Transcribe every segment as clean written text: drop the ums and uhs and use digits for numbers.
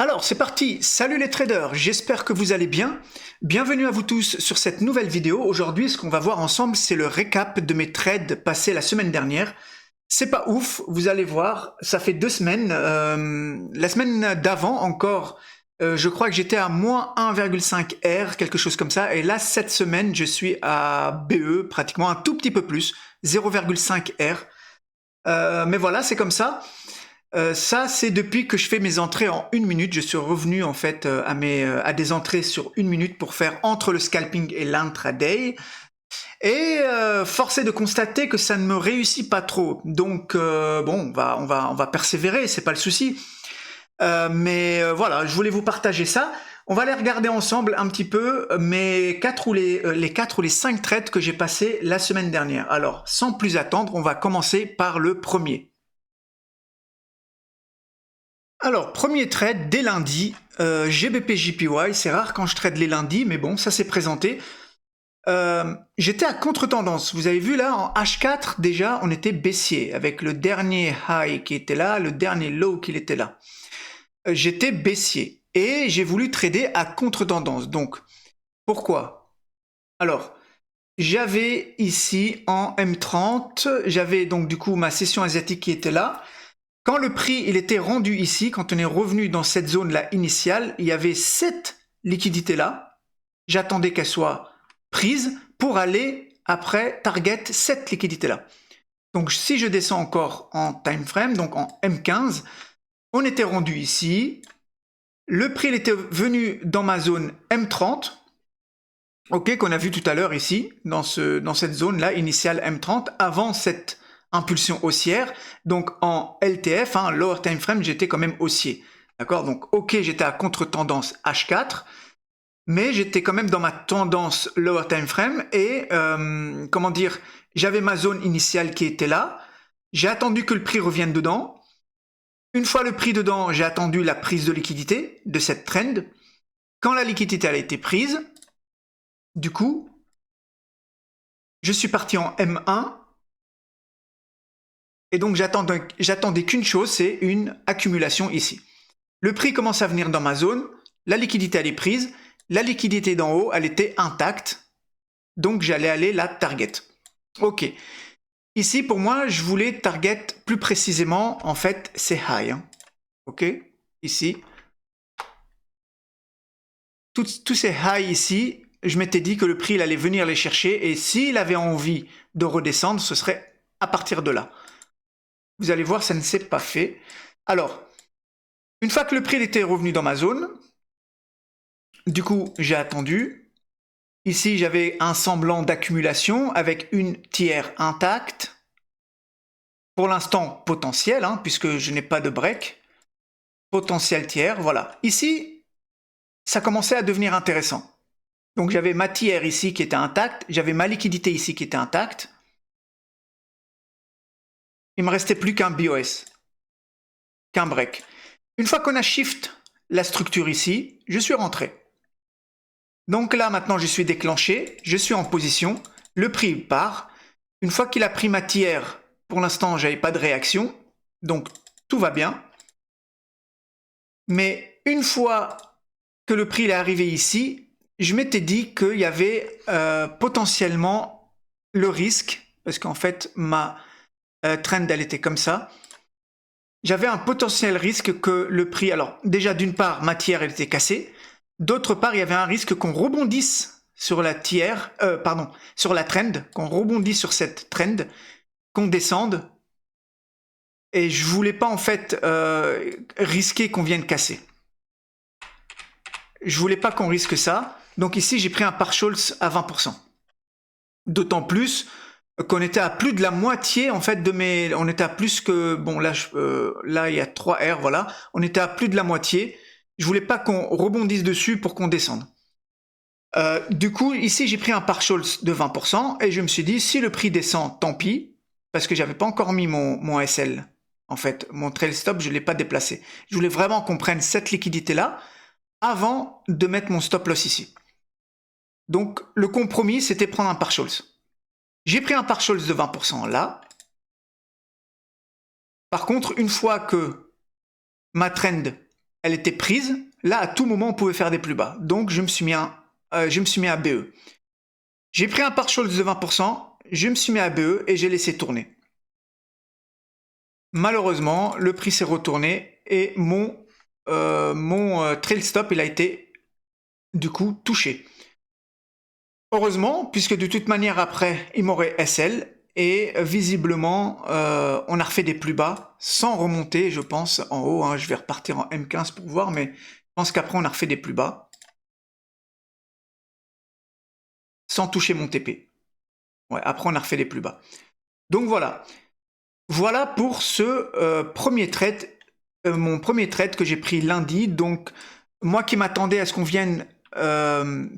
Alors, c'est parti. Salut les traders, j'espère que vous allez bien. Bienvenue à vous tous sur cette nouvelle vidéo. Aujourd'hui, ce qu'on va voir ensemble, c'est le récap de mes trades passés la semaine dernière. C'est pas ouf, vous allez voir, ça fait 2 semaines. La semaine d'avant encore, je crois que j'étais à moins 1,5 R, quelque chose comme ça. Et là, cette semaine, je suis à BE, pratiquement un tout petit peu plus, 0,5 R. Mais voilà, c'est comme ça. Ça, c'est depuis que je fais mes entrées en 1 minute. Je suis revenu en fait à des entrées sur 1 minute pour faire entre le scalping et l'intraday. Et force est de constater que ça ne me réussit pas trop. Donc bon, on va persévérer, c'est pas le souci. Voilà, je voulais vous partager ça. On va aller regarder ensemble un petit peu les 4 ou les 5 trades que j'ai passés la semaine dernière. Alors, sans plus attendre, on va commencer par le premier. Alors, premier trade dès lundi, GBP JPY, c'est rare quand je trade les lundis, mais bon, ça s'est présenté. J'étais à contre-tendance, vous avez vu là, en H4 déjà, on était baissier, avec le dernier high qui était là, le dernier low qui était là. J'étais baissier, et j'ai voulu trader à contre-tendance, donc, pourquoi? Alors, j'avais ici en M30, j'avais donc du coup ma session asiatique qui était là. Quand le prix il était rendu ici, quand on est revenu dans cette zone-là initiale, il y avait cette liquidité-là. J'attendais qu'elle soit prise pour aller après target cette liquidité-là. Donc si je descends encore en time frame, donc en M15, on était rendu ici. Le prix il était venu dans ma zone M30, ok, qu'on a vu tout à l'heure ici, dans cette zone-là initiale M30, avant cette impulsion haussière. Donc en LTF, lower time frame, j'étais quand même haussier. D'accord? Donc ok, j'étais à contre-tendance H4, mais j'étais quand même dans ma tendance lower time frame et comment dire, j'avais ma zone initiale qui était là. J'ai attendu que le prix revienne dedans. Une fois le prix dedans, j'ai attendu la prise de liquidité de cette trend. Quand la liquidité a été prise, du coup, je suis parti en M1. Et donc j'attendais qu'une chose, c'est une accumulation ici. Le prix commence à venir dans ma zone, la liquidité elle est prise, la liquidité d'en haut elle était intacte, donc j'allais aller la target. Ok. Ici pour moi je voulais target plus précisément en fait c'est high. Ok. Ici. Tous ces high ici, je m'étais dit que le prix il allait venir les chercher et s'il avait envie de redescendre, ce serait à partir de là. Vous allez voir, ça ne s'est pas fait. Alors, une fois que le prix était revenu dans ma zone, du coup, j'ai attendu. Ici, j'avais un semblant d'accumulation avec une tiers intacte. Pour l'instant, potentiel, puisque je n'ai pas de break. Potentiel tiers, voilà. Ici, ça commençait à devenir intéressant. Donc, j'avais ma tiers ici qui était intacte. J'avais ma liquidité ici qui était intacte. Il me restait plus qu'un BOS, qu'un break. Une fois qu'on a shift la structure ici, je suis rentré. Donc là, maintenant, je suis déclenché, je suis en position, le prix part. Une fois qu'il a pris ma tiers, pour l'instant, j'avais pas de réaction, donc tout va bien. Mais une fois que le prix est arrivé ici, je m'étais dit qu'il y avait potentiellement le risque, parce qu'en fait, ma trend, elle était comme ça. J'avais un potentiel risque que le prix, alors déjà d'une part, ma tiers, elle était cassée. D'autre part, il y avait un risque qu'on rebondisse sur la sur la trend, qu'on rebondisse sur cette trend, qu'on descende. Et je voulais pas en fait risquer qu'on vienne casser. Je voulais pas qu'on risque ça. Donc ici, j'ai pris un partials à 20%. D'autant plus qu'on était à plus de la moitié en fait de mes, on était à plus que, bon là, là il y a 3 R, voilà, on était à plus de la moitié. Je voulais pas qu'on rebondisse dessus pour qu'on descende. Du coup, ici, j'ai pris un partial de 20% et je me suis dit, si le prix descend, tant pis, parce que j'avais pas encore mis mon SL. En fait, mon trail stop, je l'ai pas déplacé. Je voulais vraiment qu'on prenne cette liquidité-là avant de mettre mon stop loss ici. Donc, le compromis, c'était prendre un partial. J'ai pris un partial de 20% là. Par contre, une fois que ma trend elle était prise. Là, à tout moment, on pouvait faire des plus bas. Donc, je me suis mis à BE. J'ai pris un partial de 20%, je me suis mis à BE et j'ai laissé tourner. Malheureusement, le prix s'est retourné et mon trail stop, il a été du coup touché. Heureusement, puisque de toute manière après, il m'aurait SL et visiblement, on a refait des plus bas sans remonter, je pense, en haut. Hein, je vais repartir en M15 pour voir, mais je pense qu'après, on a refait des plus bas sans toucher mon TP. Ouais, après, on a refait des plus bas. Donc voilà. Voilà pour ce premier trade, mon premier trade que j'ai pris lundi. Donc, moi qui m'attendais à ce qu'on vienne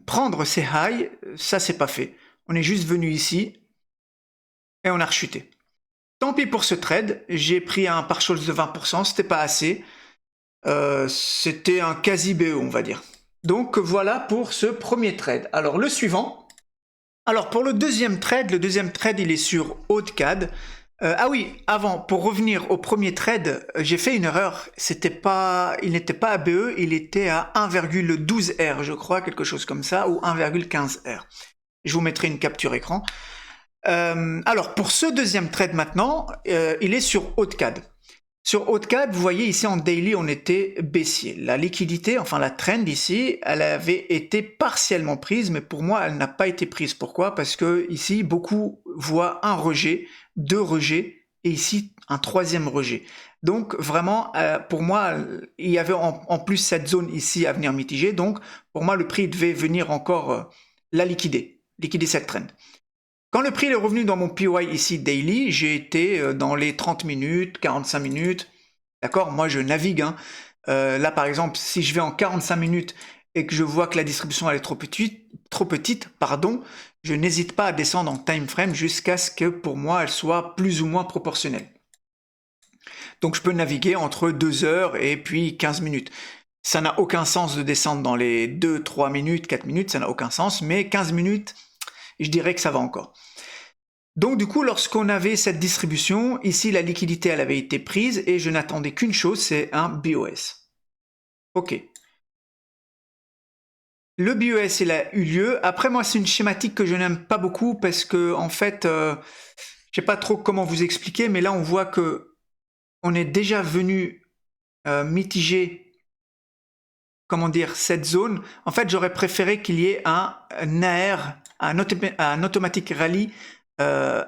prendre ces highs, ça c'est pas fait. On est juste venu ici et on a rechuté. Tant pis pour ce trade, j'ai pris un partial de 20%, c'était pas assez. C'était un quasi BE, on va dire. Donc voilà pour ce premier trade. Alors le suivant. Alors pour le deuxième trade il est sur AutoCAD. Ah oui, avant, pour revenir au premier trade, j'ai fait une erreur. Il n'était pas à BE, il était à 1,12R, je crois, quelque chose comme ça, ou 1,15R. Je vous mettrai une capture écran. Alors, pour ce deuxième trade maintenant, il est sur AutoCAD. Sur AutoCAD, vous voyez ici en daily, on était baissier. La liquidité, enfin la trend ici, elle avait été partiellement prise, mais pour moi, elle n'a pas été prise. Pourquoi? Parce que ici, beaucoup voient un rejet, deux rejets, et ici, un troisième rejet. Donc vraiment, pour moi, il y avait en plus cette zone ici à venir mitiger. Donc, pour moi, le prix devait venir encore la liquider cette trend. Quand le prix est revenu dans mon PY ici daily, j'ai été dans les 30 minutes, 45 minutes. D'accord? Moi, je navigue. Hein. Là, par exemple, si je vais en 45 minutes et que je vois que la distribution elle est trop petite, pardon, je n'hésite pas à descendre en time frame jusqu'à ce que pour moi, elle soit plus ou moins proportionnelle. Donc, je peux naviguer entre 2 heures et puis 15 minutes. Ça n'a aucun sens de descendre dans les 2, 3 minutes, 4 minutes, ça n'a aucun sens, mais 15 minutes, je dirais que ça va encore. Donc du coup, lorsqu'on avait cette distribution, ici la liquidité elle avait été prise et je n'attendais qu'une chose, c'est un BOS. Ok. Le BOS il a eu lieu. Après moi c'est une schématique que je n'aime pas beaucoup parce que en fait, je sais pas trop comment vous expliquer, mais là on voit que on est déjà venu mitiger, comment dire, cette zone. En fait, j'aurais préféré qu'il y ait un AR, un automatic rally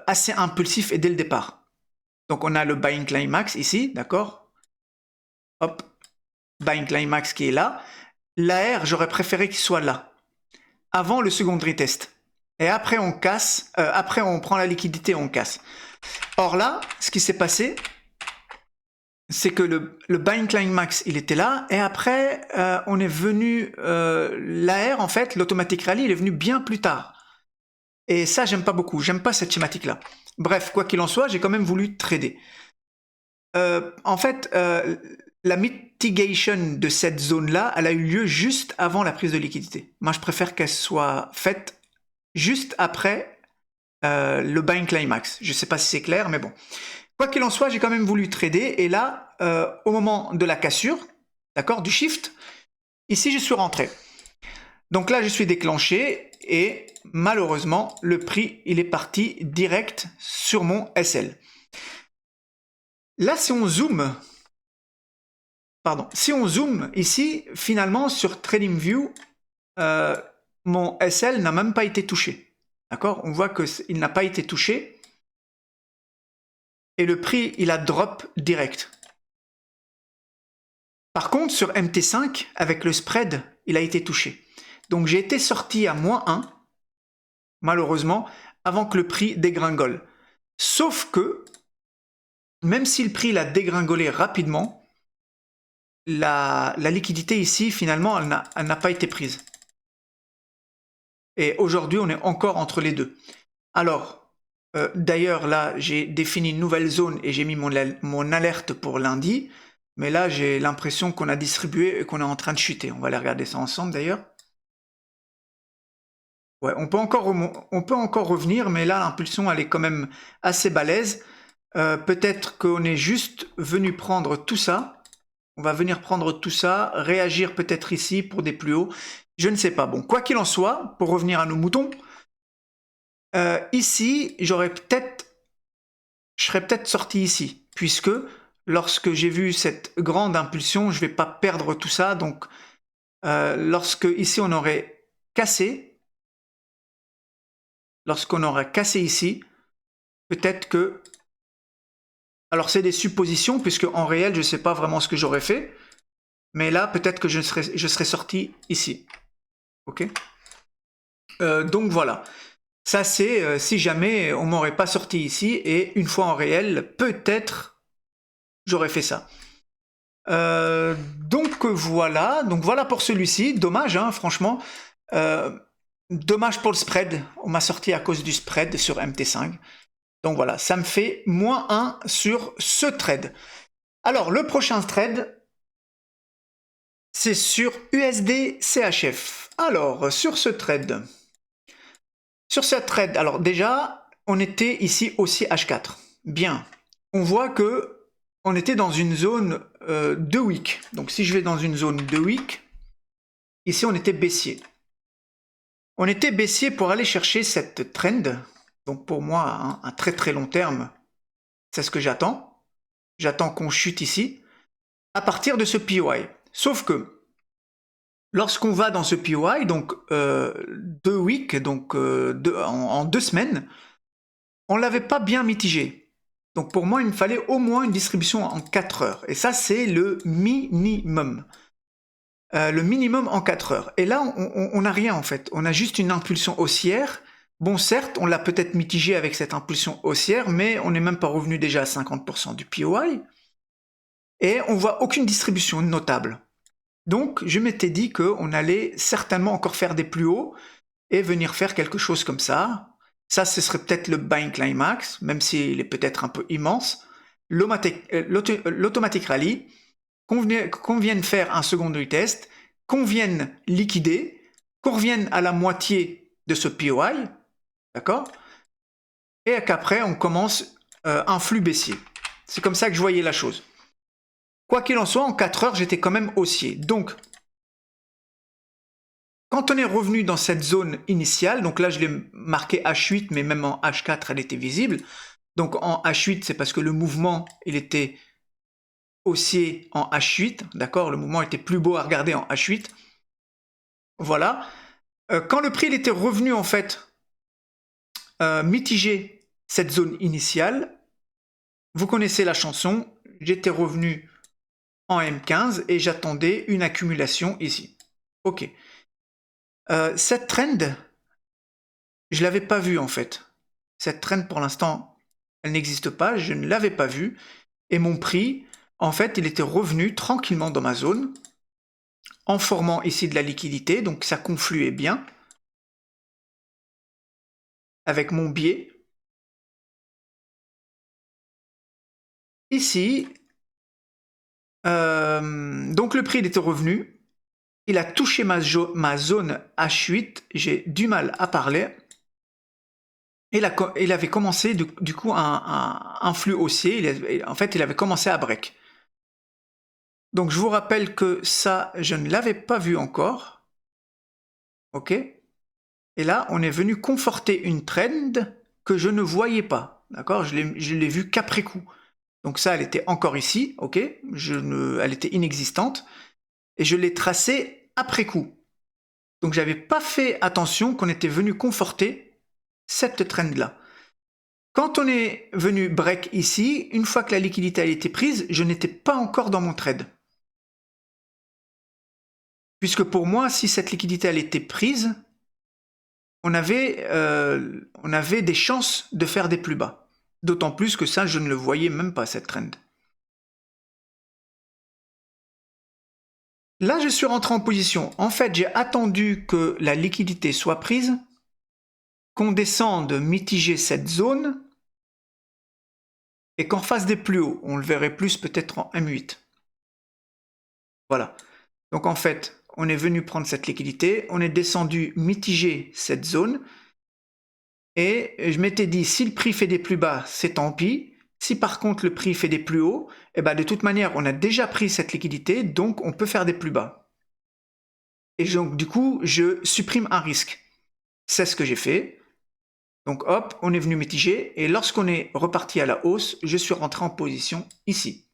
assez impulsif et dès le départ. Donc on a le buying climax ici, d'accord? Hop, buying climax qui est là. L'AR, j'aurais préféré qu'il soit là, avant le secondary test. Et après on casse, après on prend la liquidité, on casse. Or là, ce qui s'est passé, c'est que le buying climax, il était là, et après on est venu, l'AR en fait, l'automatic rally, il est venu bien plus tard. Et ça, j'aime pas beaucoup. J'aime pas cette schématique-là. Bref, quoi qu'il en soit, j'ai quand même voulu trader. En fait, la mitigation de cette zone-là, elle a eu lieu juste avant la prise de liquidité. Moi, je préfère qu'elle soit faite juste après le buying climax. Je sais pas si c'est clair, mais bon. Quoi qu'il en soit, j'ai quand même voulu trader. Et là, au moment de la cassure, d'accord, du shift, ici, je suis rentré. Donc là, je suis déclenché et malheureusement, le prix, il est parti direct sur mon SL. Là, si on zoome ici, finalement, sur TradingView, mon SL n'a même pas été touché. D'accord? On voit qu'il n'a pas été touché et le prix, il a drop direct. Par contre, sur MT5, avec le spread, il a été touché. Donc j'ai été sorti à -1, malheureusement, avant que le prix dégringole. Sauf que, même si le prix l'a dégringolé rapidement, la liquidité ici, finalement, elle n'a pas été prise. Et aujourd'hui, on est encore entre les deux. Alors, d'ailleurs, là, j'ai défini une nouvelle zone et j'ai mis mon alerte pour lundi. Mais là, j'ai l'impression qu'on a distribué et qu'on est en train de chuter. On va aller regarder ça ensemble, d'ailleurs. Ouais, on peut encore revenir, mais là, l'impulsion, elle est quand même assez balèze. Peut-être qu'on est juste venu prendre tout ça On va venir prendre tout ça, réagir peut-être ici pour des plus hauts. Je ne sais pas. Bon, quoi qu'il en soit, pour revenir à nos moutons, ici, je serais peut-être sorti ici, puisque lorsque j'ai vu cette grande impulsion, je ne vais pas perdre tout ça. Donc, lorsque ici on aurait cassé, lorsqu'on aura cassé ici, peut-être que... Alors c'est des suppositions, puisque en réel, je ne sais pas vraiment ce que j'aurais fait. Mais là, peut-être que je serais sorti ici. Ok. Donc voilà. Ça c'est si jamais on m'aurait pas sorti ici, et une fois en réel, peut-être j'aurais fait ça. Donc voilà pour celui-ci. Dommage, hein, franchement. Dommage pour le spread. On m'a sorti à cause du spread sur MT5. Donc voilà, ça me fait -1 sur ce trade. Alors, le prochain trade, c'est sur USD CHF. Alors, sur ce trade, alors déjà, on était ici aussi H4. Bien. On voit que on était dans une zone de wick. Donc si je vais dans une zone de wick, ici on était baissier. On était baissier pour aller chercher cette trend. Donc pour moi, un très très long terme, c'est ce que j'attends. J'attends qu'on chute ici, à partir de ce POI. Sauf que, lorsqu'on va dans ce POI, donc 2 weeks, donc en 2 semaines, on ne l'avait pas bien mitigé. Donc pour moi, il me fallait au moins une distribution en 4 heures. Et ça, c'est le minimum. Le minimum en 4 heures. Et là, on n'a rien en fait. On a juste une impulsion haussière. Bon, certes, on l'a peut-être mitigé avec cette impulsion haussière, mais on n'est même pas revenu déjà à 50% du POI. Et on voit aucune distribution notable. Donc, je m'étais dit qu'on allait certainement encore faire des plus hauts et venir faire quelque chose comme ça. Ça, ce serait peut-être le buying climax, même s'il est peut-être un peu immense. L'automatic rally, qu'on vienne faire un secondary test, qu'on vienne liquider, qu'on revienne à la moitié de ce POI, d'accord? Et qu'après, on commence un flux baissier. C'est comme ça que je voyais la chose. Quoi qu'il en soit, en 4 heures, j'étais quand même haussier. Donc, quand on est revenu dans cette zone initiale, donc là, je l'ai marqué H8, mais même en H4, elle était visible. Donc, en H8, c'est parce que le mouvement, il était haussier en H8, d'accord? Le mouvement était plus beau à regarder en H8. Voilà. Quand le prix il était revenu, en fait, mitiger cette zone initiale, vous connaissez la chanson, j'étais revenu en M15 et j'attendais une accumulation ici. Ok. Cette trend, je ne l'avais pas vue en fait. Cette trend pour l'instant, elle n'existe pas, je ne l'avais pas vue. Et mon prix, en fait, il était revenu tranquillement dans ma zone, en formant ici de la liquidité, donc ça confluait bien, avec mon biais. Ici, donc le prix il était revenu, il a touché ma zone H8, j'ai du mal à parler. Et il avait commencé du coup un flux haussier, en fait il avait commencé à break. Donc je vous rappelle que ça, je ne l'avais pas vu encore. Ok. Et là, on est venu conforter une trend que je ne voyais pas. D'accord. Je l'ai vu qu'après coup. Donc ça, elle était encore ici. Ok. Elle était inexistante. Et je l'ai tracée après coup. Donc j'avais pas fait attention qu'on était venu conforter cette trend-là. Quand on est venu break ici, une fois que la liquidité a été prise, je n'étais pas encore dans mon trade. Puisque pour moi, si cette liquidité elle était prise, on avait des chances de faire des plus bas. D'autant plus que ça, je ne le voyais même pas, cette trend. Là, je suis rentré en position. En fait, j'ai attendu que la liquidité soit prise, qu'on descende mitiger cette zone, et qu'on fasse des plus hauts. On le verrait plus peut-être en M8. Voilà. Donc en fait, on est venu prendre cette liquidité, on est descendu mitiger cette zone, et je m'étais dit, si le prix fait des plus bas, c'est tant pis. Si par contre le prix fait des plus hauts, eh ben, de toute manière, on a déjà pris cette liquidité, donc on peut faire des plus bas. Et donc, du coup, je supprime un risque. C'est ce que j'ai fait. Donc hop, on est venu mitiger, et lorsqu'on est reparti à la hausse, je suis rentré en position ici.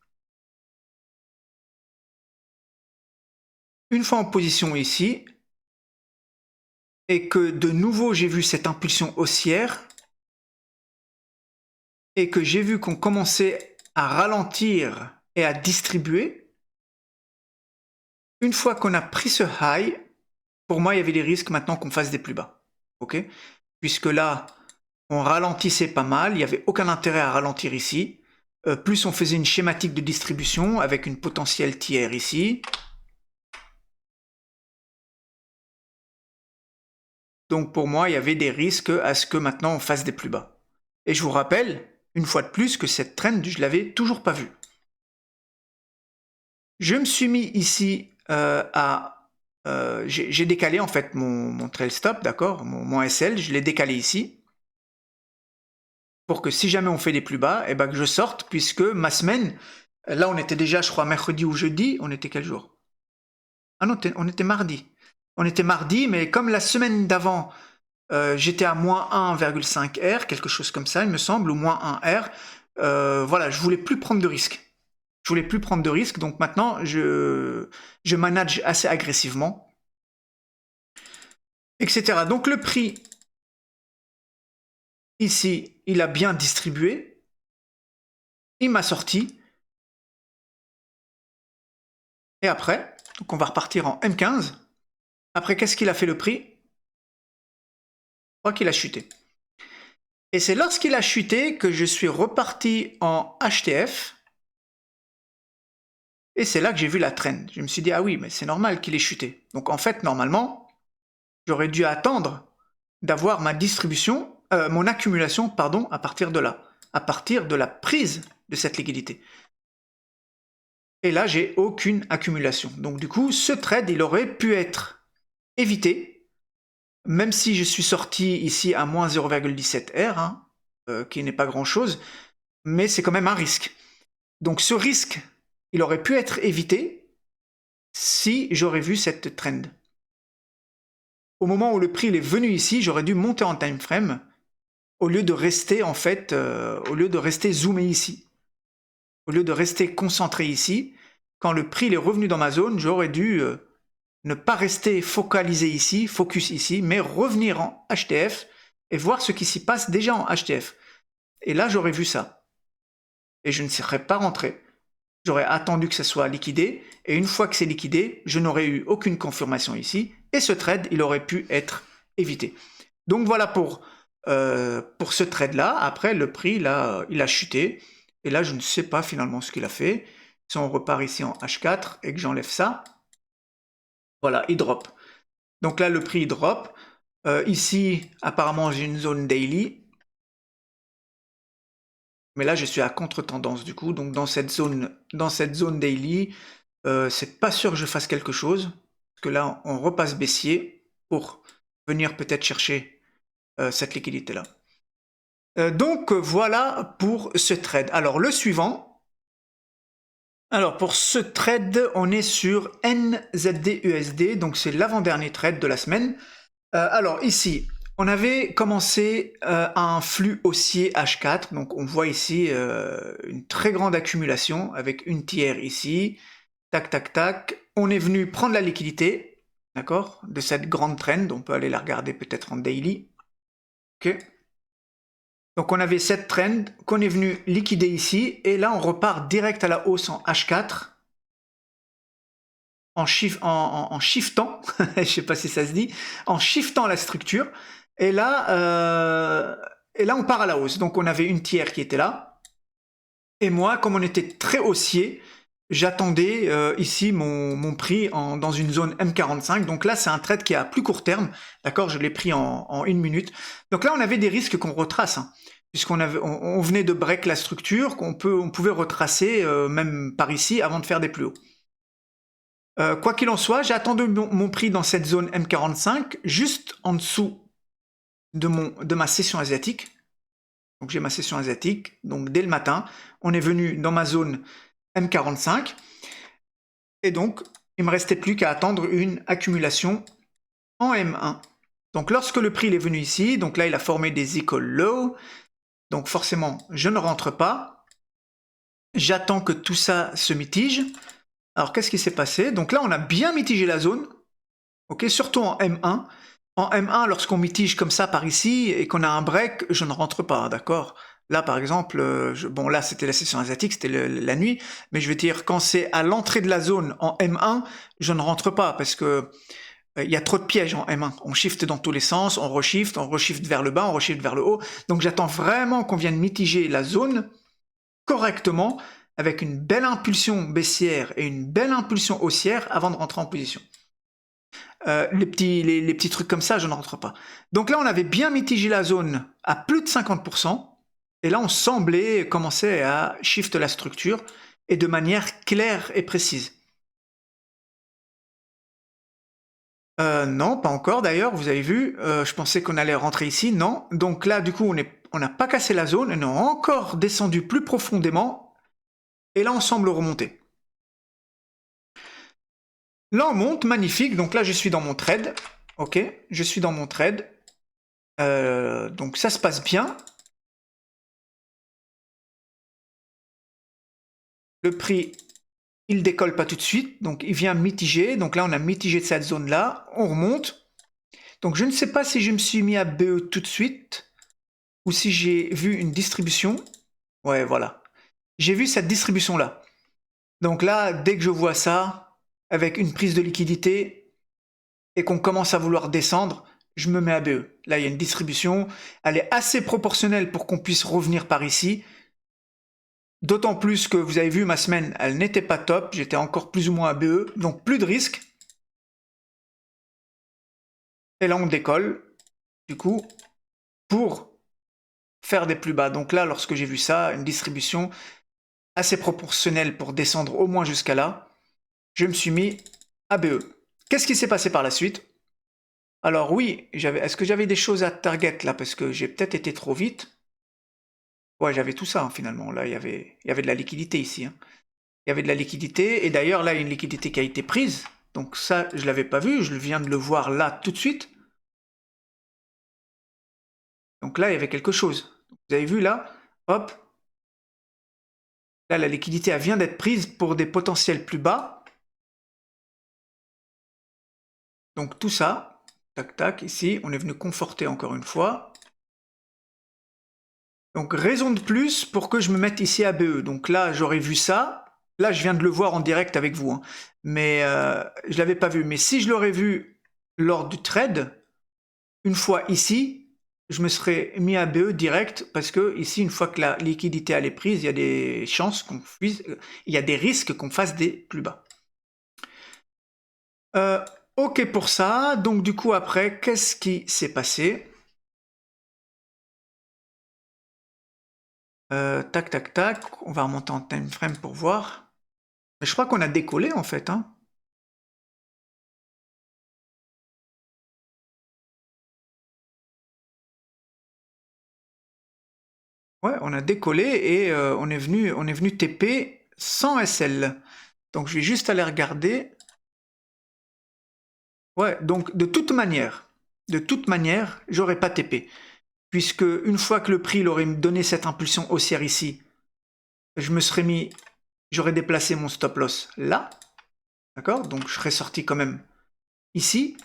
Une fois en position ici, et que de nouveau j'ai vu cette impulsion haussière, et que j'ai vu qu'on commençait à ralentir et à distribuer, une fois qu'on a pris ce high, pour moi il y avait des risques maintenant qu'on fasse des plus bas. Ok? Puisque là, on ralentissait pas mal, il n'y avait aucun intérêt à ralentir ici. Plus on faisait une schématique de distribution avec une potentielle tiers ici. Donc pour moi, il y avait des risques à ce que maintenant on fasse des plus bas. Et je vous rappelle, une fois de plus, que cette trend, je l'avais toujours pas vue. Je me suis mis ici j'ai décalé en fait mon trail stop, d'accord, mon SL, je l'ai décalé ici. Pour que si jamais on fait des plus bas, eh ben que je sorte, puisque ma semaine, là on était déjà, je crois, mercredi ou jeudi, on était quel jour? Ah non, on était mardi. On était mardi, mais comme la semaine d'avant, j'étais à moins 1,5 R, quelque chose comme ça, il me semble, ou moins 1 R. Voilà, je voulais plus prendre de risques. Je voulais plus prendre de risques, donc maintenant, je manage assez agressivement, etc. Donc le prix, ici, il a bien distribué. Il m'a sorti. Et après, donc on va repartir en M15. Après, qu'est-ce qu'il a fait le prix? Je crois qu'il a chuté. Et c'est lorsqu'il a chuté que je suis reparti en HTF. Et c'est là que j'ai vu la trend. Je me suis dit, ah oui, mais c'est normal qu'il ait chuté. Donc en fait, normalement, j'aurais dû attendre d'avoir ma distribution, mon accumulation, pardon, à partir de là. À partir de la prise de cette liquidité. Et là, j'ai aucune accumulation. Donc du coup, ce trade, il aurait pu être évité, même si je suis sorti ici à moins 0,17 R, hein, qui n'est pas grand-chose, mais c'est quand même un risque. Donc ce risque, il aurait pu être évité si j'aurais vu cette trend. Au moment où le prix est venu ici, j'aurais dû monter en time frame au lieu de rester en fait, au lieu de rester zoomé ici. Au lieu de rester concentré ici, quand le prix est revenu dans ma zone, j'aurais dû ne pas rester focalisé ici, focus ici, mais revenir en HTF et voir ce qui s'y passe déjà en HTF. Et là, j'aurais vu ça. Et je ne serais pas rentré. J'aurais attendu que ça soit liquidé, et une fois que c'est liquidé, je n'aurais eu aucune confirmation ici, et ce trade, il aurait pu être évité. Donc voilà pour ce trade-là. Après, le prix, là, il a chuté, et là, je ne sais pas finalement ce qu'il a fait. Si on repart ici en H4 et que j'enlève ça, voilà, il drop. Donc là, le prix, il drop. Ici, apparemment, j'ai une zone daily. Mais là, je suis à contre-tendance du coup. Donc dans cette zone daily, c'est pas sûr que je fasse quelque chose. Parce que là, on repasse baissier pour venir peut-être chercher cette liquidité-là. Donc voilà pour ce trade. Alors le suivant. Alors pour ce trade, on est sur NZD-USD. Donc c'est l'avant-dernier trade de la semaine. Alors ici, on avait commencé un flux haussier H4, donc on voit ici une très grande accumulation avec une tiers ici, tac tac tac. On est venu prendre la liquidité, d'accord, de cette grande trend, on peut aller la regarder peut-être en daily. Ok. Donc on avait cette trend qu'on est venu liquider ici, et là on repart direct à la hausse en H4. En shiftant, je sais pas si ça se dit, en shiftant la structure. Et là, on part à la hausse. Donc on avait une tiers qui était là. Et moi, comme on était très haussier, j'attendais ici mon prix dans une zone M45. Donc là, c'est un trade qui est à plus court terme. D'accord, je l'ai pris en 1 minute. Donc là, on avait des risques qu'on retrace. Hein, puisqu'on on venait de break la structure, on pouvait retracer même par ici avant de faire des plus hauts. Quoi qu'il en soit, j'ai attendu mon prix dans cette zone M45, juste en dessous de ma session asiatique. Donc j'ai ma session asiatique. Donc dès le matin, on est venu dans ma zone M45. Et donc, il me restait plus qu'à attendre une accumulation en M1. Donc lorsque le prix est venu ici, donc là il a formé des equal low. Donc forcément, je ne rentre pas. J'attends que tout ça se mitige. Alors qu'est-ce qui s'est passé? Donc là on a bien mitigé la zone. Ok, surtout en M1. En M1, lorsqu'on mitige comme ça par ici et qu'on a un break, je ne rentre pas, d'accord? Là, par exemple, bon, là, c'était la session asiatique, c'était la nuit, mais je veux dire, quand c'est à l'entrée de la zone en M1, je ne rentre pas parce que il y a trop de pièges en M1. On shift dans tous les sens, on reshift vers le bas, on reshift vers le haut. Donc, j'attends vraiment qu'on vienne mitiger la zone correctement avec une belle impulsion baissière et une belle impulsion haussière avant de rentrer en position. Les petits trucs comme ça, je ne rentre pas. Donc là, on avait bien mitigé la zone à plus de 50%. Et là, on semblait commencer à shift la structure et de manière claire et précise. Non, pas encore d'ailleurs, vous avez vu, je pensais qu'on allait rentrer ici, non. Donc là, du coup, on n'a pas cassé la zone, on a encore descendu plus profondément, et là, on semble remonter. Là, on monte, magnifique, donc là, je suis dans mon trade, ok, je suis dans mon trade, donc ça se passe bien. Le prix, il décolle pas tout de suite, donc il vient mitiger, donc là, on a mitigé de cette zone-là, on remonte. Donc je ne sais pas si je me suis mis à BE tout de suite, ou si j'ai vu une distribution. Ouais, voilà. J'ai vu cette distribution-là. Donc là, dès que je vois ça, avec une prise de liquidité, et qu'on commence à vouloir descendre, je me mets à BE. Là, il y a une distribution, elle est assez proportionnelle pour qu'on puisse revenir par ici. D'autant plus que vous avez vu, ma semaine, elle n'était pas top, j'étais encore plus ou moins à BE, donc plus de risque. Et là, on décolle, du coup, pour faire des plus bas. Donc là, lorsque j'ai vu ça, une distribution assez proportionnelle pour descendre au moins jusqu'à là, je me suis mis à BE. Qu'est-ce qui s'est passé par la suite? Alors oui, est-ce que j'avais des choses à target là? Parce que j'ai peut-être été trop vite. Ouais, j'avais tout ça hein, finalement. Là, il y avait de la liquidité ici. Hein. Il y avait de la liquidité. Et d'ailleurs, là, il y a une liquidité qui a été prise. Donc ça, je ne l'avais pas vu. Je viens de le voir là tout de suite. Donc là, il y avait quelque chose. Vous avez vu là? Hop. Là, la liquidité elle vient d'être prise pour des potentiels plus bas. Donc tout ça, tac tac, ici, on est venu conforter encore une fois. Donc raison de plus pour que je me mette ici à BE. Donc là, j'aurais vu ça. Là, je viens de le voir en direct avec vous. Hein. Mais je ne l'avais pas vu. Mais si je l'aurais vu lors du trade, une fois ici, je me serais mis à BE direct parce que ici, une fois que la liquidité elle est prise, il y a des chances qu'on puisse, il y a des risques qu'on fasse des plus bas. Ok pour ça. Donc du coup après, qu'est-ce qui s'est passé? Tac tac tac. On va remonter en time frame pour voir. Mais je crois qu'on a décollé en fait. Hein. Ouais, on a décollé et on est venu TP sans SL. Donc je vais juste aller regarder. Ouais, donc de toute manière, j'aurais pas TP. Puisque une fois que le prix aurait donné cette impulsion haussière ici, je me serais mis, j'aurais déplacé mon stop loss là. D'accord? Donc je serais sorti quand même ici.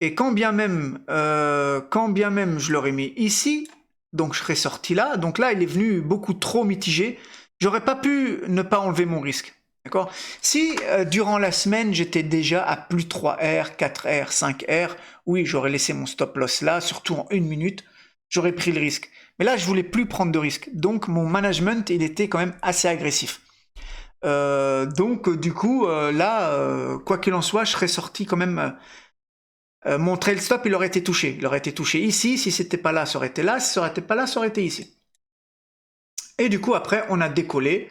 Et quand bien même je l'aurais mis ici, donc je serais sorti là. Donc là, il est venu beaucoup trop mitigé. J'aurais pas pu ne pas enlever mon risque. D'accord? Si durant la semaine, j'étais déjà à plus 3R, 4R, 5R, oui, j'aurais laissé mon stop loss là, surtout en 1 minute, j'aurais pris le risque. Mais là, je voulais plus prendre de risque. Donc mon management, il était quand même assez agressif. Donc du coup, là, quoi qu'il en soit, je serais sorti quand même... mon trail stop, il aurait été touché. Il aurait été touché ici. Si c'était pas là, ça aurait été là. Si ça aurait été pas là, ça aurait été ici. Et du coup, après, on a décollé.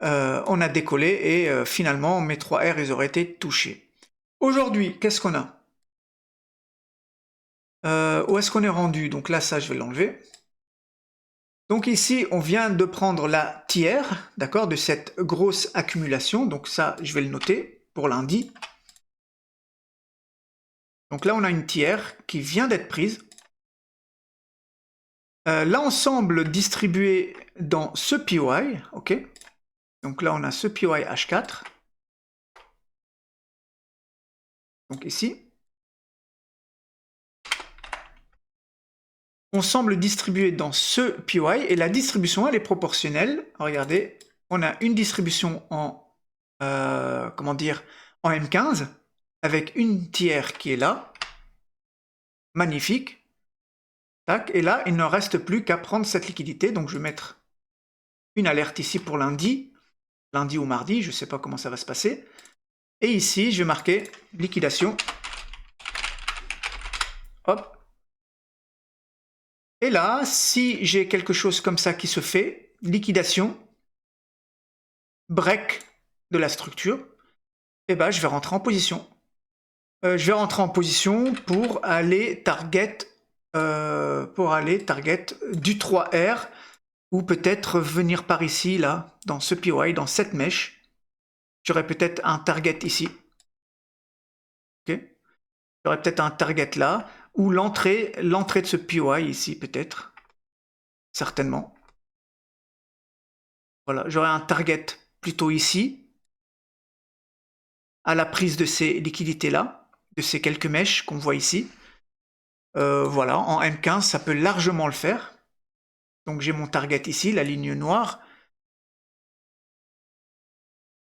Et finalement, mes 3R, ils auraient été touchés. Aujourd'hui, qu'est-ce qu'on a? Où est-ce qu'on est rendu? Donc là, ça, je vais l'enlever. Donc ici, on vient de prendre la tiers, d'accord, de cette grosse accumulation. Donc ça, je vais le noter pour lundi. Donc là, on a une tiers qui vient d'être prise. L'ensemble distribué dans ce POI, ok. Donc là, on a ce POI H4. Donc ici. On semble distribuer dans ce POI et la distribution, elle est proportionnelle. Regardez, on a une distribution en, comment dire, en M15 avec une tiers qui est là. Magnifique. Tac, et là, il ne reste plus qu'à prendre cette liquidité. Donc, je vais mettre une alerte ici pour lundi ou mardi, je ne sais pas comment ça va se passer. Et ici, je vais marquer liquidation. Hop. Et là, si j'ai quelque chose comme ça qui se fait, liquidation, break de la structure, eh ben, je vais rentrer en position. Je vais rentrer en position pour aller target, du 3R, ou peut-être venir par ici, là, dans ce POI, dans cette mèche. J'aurais peut-être un target ici. Okay. J'aurais peut-être un target là, ou l'entrée de ce POI ici, peut-être. Certainement. Voilà, j'aurais un target plutôt ici, à la prise de ces liquidités-là, de ces quelques mèches qu'on voit ici. Voilà, en M15, ça peut largement le faire. Donc j'ai mon target ici, la ligne noire.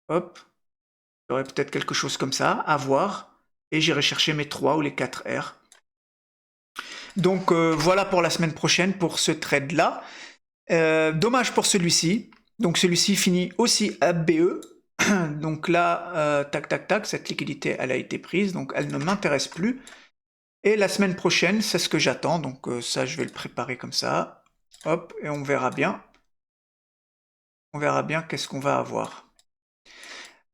Hop. J'aurais peut-être quelque chose comme ça, à voir. Et j'irai chercher mes 3 ou les 4 R. Donc voilà pour la semaine prochaine pour ce trade-là. Dommage pour celui-ci. Donc celui-ci finit aussi à BE. Donc là, tac, tac, tac, cette liquidité, elle a été prise. Donc elle ne m'intéresse plus. Et la semaine prochaine, c'est ce que j'attends. Donc ça, je vais le préparer comme ça. Hop, et on verra bien. On verra bien qu'est-ce qu'on va avoir.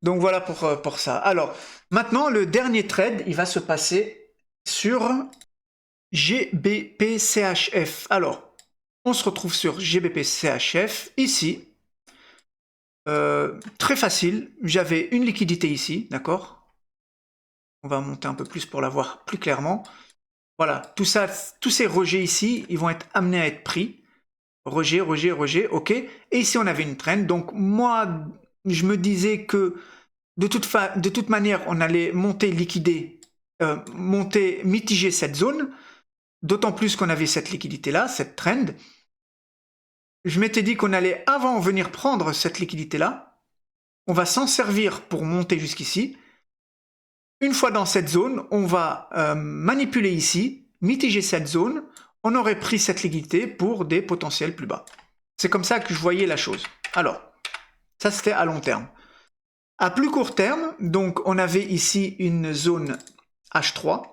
Donc voilà pour ça. Alors, maintenant, le dernier trade, il va se passer sur GBP-CHF. Alors, on se retrouve sur GBP-CHF, ici. Très facile, j'avais une liquidité ici, d'accord? On va monter un peu plus pour la voir plus clairement. Voilà, tout ça, tous ces rejets ici, ils vont être amenés à être pris. Rejet, rejet, rejet, ok. Et ici, on avait une trend. Donc, moi, je me disais que de toute manière, on allait monter, liquider, mitiger cette zone. D'autant plus qu'on avait cette liquidité-là, cette trend. Je m'étais dit qu'on allait avant venir prendre cette liquidité-là. On va s'en servir pour monter jusqu'ici. Une fois dans cette zone, on va manipuler ici, mitiger cette zone. On aurait pris cette liquidité pour des potentiels plus bas. C'est comme ça que je voyais la chose. Alors, ça c'était à long terme. À plus court terme, donc on avait ici une zone H3,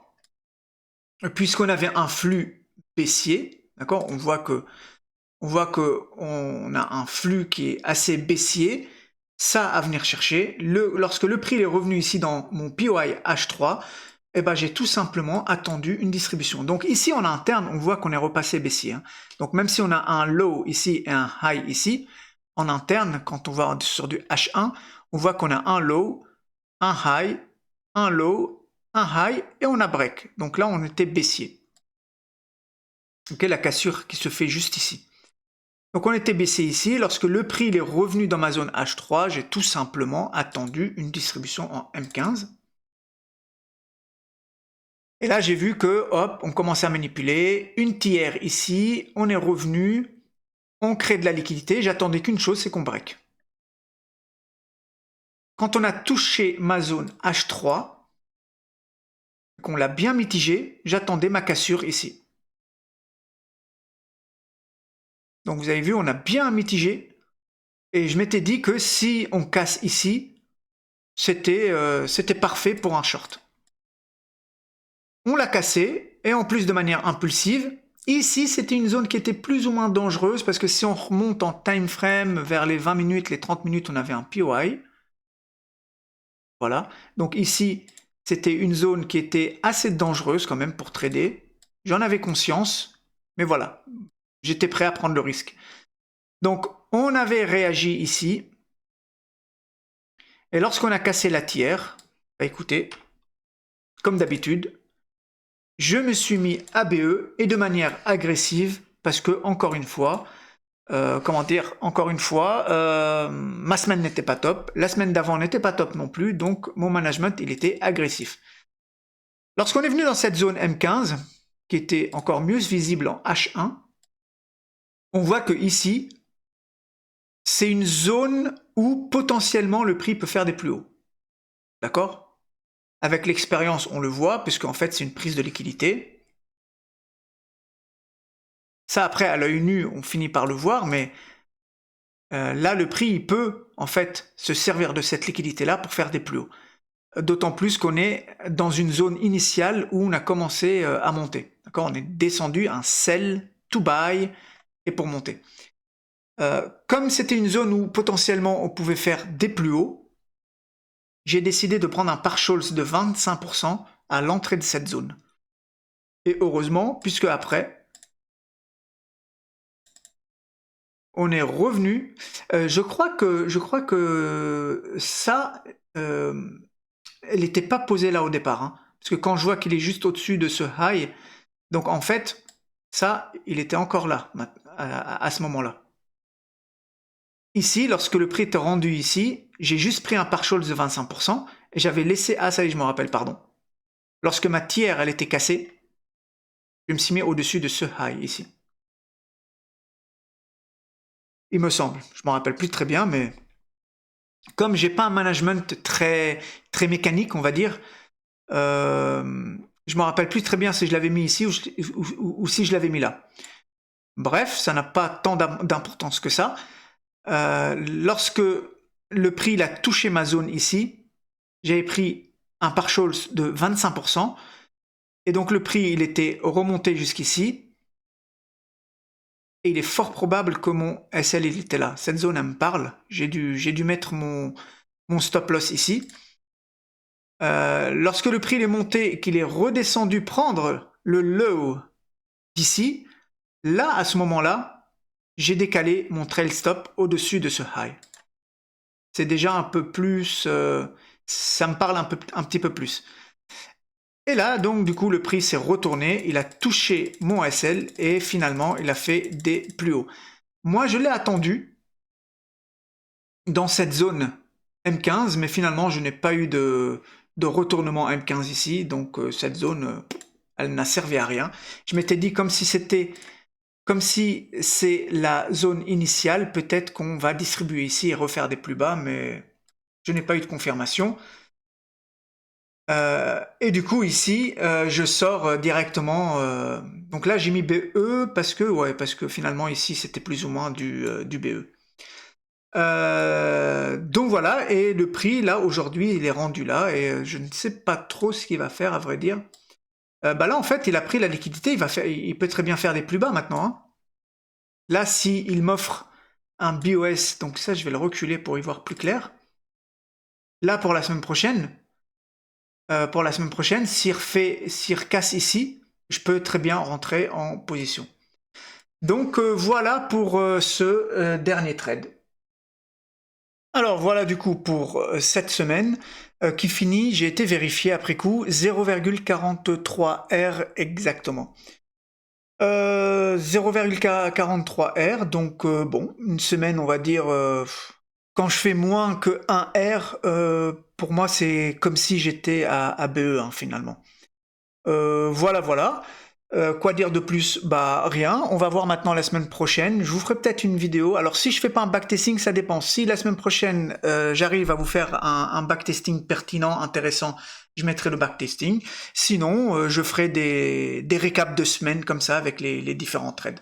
puisqu'on avait un flux baissier, d'accord? On voit que on a un flux qui est assez baissier, ça à venir chercher. Lorsque le prix est revenu ici dans mon POI H3, eh ben, j'ai tout simplement attendu une distribution. Donc ici en interne, on voit qu'on est repassé baissier. Hein. Donc même si on a un low ici et un high ici, en interne, quand on va sur du H1, on voit qu'on a un low, un high, un low, un high et on a break. Donc là, on était baissier. Ok, la cassure qui se fait juste ici. Donc on était baissier ici. Lorsque le prix il est revenu dans ma zone H3, j'ai tout simplement attendu une distribution en M15. Et là, j'ai vu que, hop, on commençait à manipuler. Une tiers ici, on est revenu, on crée de la liquidité. J'attendais qu'une chose, c'est qu'on break. Quand on a touché ma zone H3, qu'on l'a bien mitigé, j'attendais ma cassure ici. Donc vous avez vu, on a bien mitigé. Et je m'étais dit que si on casse ici, c'était parfait pour un short. On l'a cassé, et en plus de manière impulsive. Ici, c'était une zone qui était plus ou moins dangereuse, parce que si on remonte en time frame vers les 20 minutes, les 30 minutes, on avait un POI. Voilà. Donc ici, c'était une zone qui était assez dangereuse quand même pour trader. J'en avais conscience, mais voilà. J'étais prêt à prendre le risque. Donc, on avait réagi ici. Et lorsqu'on a cassé la tiers, bah écoutez, comme d'habitude, je me suis mis ABE et de manière agressive parce que, encore une fois, ma semaine n'était pas top, la semaine d'avant n'était pas top non plus, donc mon management, il était agressif. Lorsqu'on est venu dans cette zone M15, qui était encore mieux visible en H1, on voit que ici, c'est une zone où potentiellement le prix peut faire des plus hauts. D'accord? Avec l'expérience, on le voit, puisqu'en fait, c'est une prise de liquidité. Ça, après, à l'œil nu, on finit par le voir, mais là, le prix, il peut, en fait, se servir de cette liquidité-là pour faire des plus hauts. D'autant plus qu'on est dans une zone initiale où on a commencé à monter. D'accord? On est descendu un sell to buy et pour monter. Comme c'était une zone où potentiellement on pouvait faire des plus hauts, j'ai décidé de prendre un partials de 25% à l'entrée de cette zone. Et heureusement, puisque après, on est revenu. Je crois que ça, elle n'était pas posée là au départ. Hein, parce que quand je vois qu'il est juste au-dessus de ce high, donc en fait, ça, il était encore là à ce moment-là. Ici, lorsque le prix était rendu ici, j'ai juste pris un partial de 25% et j'avais laissé... Ah ça y est, je me rappelle, pardon. Lorsque ma tiers, elle était cassée, je me suis mis au-dessus de ce high ici. Il me semble. Je ne me rappelle plus très bien, mais comme j'ai pas un management très mécanique, on va dire, je me rappelle plus très bien si je l'avais mis ici ou si je l'avais mis là. Bref, ça n'a pas tant d'importance que ça. Lorsque le prix il a touché ma zone ici, j'avais pris un partial de 25%, et donc le prix il était remonté jusqu'ici, et il est fort probable que mon SL il était là. Cette zone elle me parle, j'ai dû mettre mon stop loss ici. Lorsque le prix il est monté et qu'il est redescendu prendre le low d'ici, là à ce moment-là, j'ai décalé mon trail stop au-dessus de ce high. C'est déjà un peu plus, ça me parle un petit peu plus. Et là, donc, du coup, le prix s'est retourné, il a touché mon SL et finalement, il a fait des plus hauts. Moi, je l'ai attendu dans cette zone M15, mais finalement, je n'ai pas eu de retournement M15 ici, donc cette zone, elle n'a servi à rien. Je m'étais dit comme si c'est la zone initiale, peut-être qu'on va distribuer ici et refaire des plus bas, mais je n'ai pas eu de confirmation. Et du coup ici, je sors directement. Donc là, j'ai mis BE parce que finalement ici, c'était plus ou moins du BE. Donc voilà, et le prix là aujourd'hui, il est rendu là et je ne sais pas trop ce qu'il va faire à vrai dire. Bah là en fait, il a pris la liquidité, il peut très bien faire des plus bas maintenant. Hein. Là, si il m'offre un BOS, donc ça, je vais le reculer pour y voir plus clair. Là pour la semaine prochaine. S'il recasse ici, je peux très bien rentrer en position. Donc voilà pour ce dernier trade. Alors voilà du coup pour cette semaine qui finit, j'ai été vérifié après coup, 0,43 R exactement. 0,43 R, donc bon, une semaine on va dire... quand je fais moins que 1 R, pour moi, c'est comme si j'étais à BE, hein, finalement. Voilà. Quoi dire de plus? Bah, rien. On va voir maintenant la semaine prochaine. Je vous ferai peut-être une vidéo. Alors, si je fais pas un backtesting, ça dépend. Si la semaine prochaine, j'arrive à vous faire un backtesting pertinent, intéressant, je mettrai le backtesting. Sinon, je ferai des récaps de semaines comme ça avec les différents trades.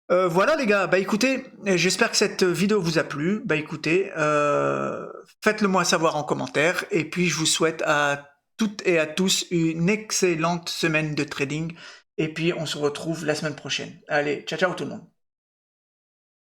Voilà les gars, bah écoutez, j'espère que cette vidéo vous a plu. Bah écoutez, faites-le moi savoir en commentaire. Et puis je vous souhaite à toutes et à tous une excellente semaine de trading. Et puis on se retrouve la semaine prochaine. Allez, ciao ciao tout le monde.